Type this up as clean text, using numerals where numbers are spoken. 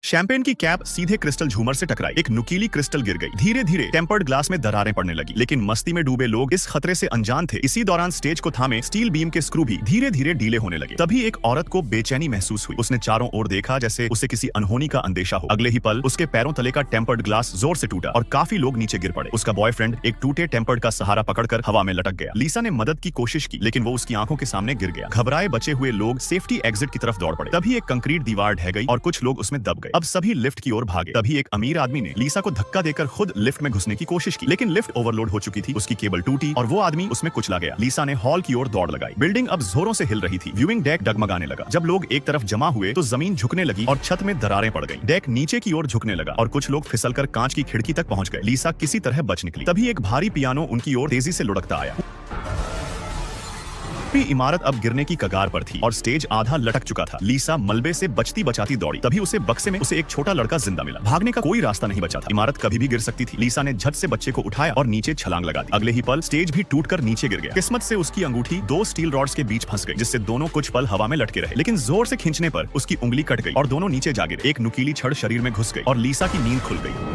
Champagne की cap सीधे crystal झूमर से टकराई। एक नुकीली क्रिस्टल गिर गई। धीरे धीरे टेम्पर्ड ग्लास में दरारें पड़ने लगी, लेकिन मस्ती में डूबे लोग इस खतरे से अनजान थे। इसी दौरान स्टेज को थामे स्टील बीम के स्क्रू भी धीरे धीरे ढीले होने लगे। तभी एक औरत को बेचैनी महसूस हुई। उसने चारों ओर देखा जैसे उसे किसी अनहोनी का अंदेशा हो। अगले ही पल उसके पैरों तले का टेम्पर्ड ग्लास जोर से टूटा और काफी लोग नीचे गिर पड़े। उसका बॉयफ्रेंड एक टूटे टेम्पर्ड का सहारा पकड़कर हवा में लटक गया। लीसा ने मदद की कोशिश की, लेकिन वो उसकी आंखों के सामने गिर गया। घबराए बचे हुए लोग सेफ्टी एग्जिट की तरफ दौड़ पड़े। तभी एक कंक्रीट दीवार ढह गई और कुछ लोग उसमें दब गए। अब सभी लिफ्ट की ओर भागे। तभी एक अमीर आदमी ने लीसा को धक्का देकर खुद लिफ्ट में घुसने की कोशिश की, लेकिन लिफ्ट ओवरलोड हो चुकी थी। उसकी केबल टूटी और वो आदमी उसमें कुचला गया। लीसा ने हॉल की ओर दौड़ लगाई। बिल्डिंग अब जोरों से हिल रही थी। व्यूइंग डेक डगमगाने लगा। जब लोग एक तरफ जमा हुए तो जमीन झुकने लगी और छत में दरारें पड़ गईं। डेक नीचे की ओर झुकने लगा और कुछ लोग फिसलकर कांच की खिड़की तक पहुंच गए। लीसा किसी तरह बच निकली। तभी एक भारी पियानो उनकी ओर तेजी से लुढ़कता आया। पूरी इमारत अब गिरने की कगार पर थी और स्टेज आधा लटक चुका था। लीसा मलबे से बचती बचाती दौड़ी। तभी उसे बक्से में एक छोटा लड़का जिंदा मिला। भागने का कोई रास्ता नहीं बचा था। इमारत कभी भी गिर सकती थी। लीसा ने झट से बच्चे को उठाया और नीचे छलांग लगा दी। अगले ही पल स्टेज भी टूटकर नीचे गिर गया। किस्मत से उसकी अंगूठी दो स्टील रॉड्स के बीच फंस गई, जिससे दोनों कुछ पल हवा में लटके रहे, लेकिन जोर से खींचने पर उसकी उंगली कट गई और दोनों नीचे जा गिरे। एक नुकीली छड़ शरीर में घुस गई और लीसा की नींद खुल गई।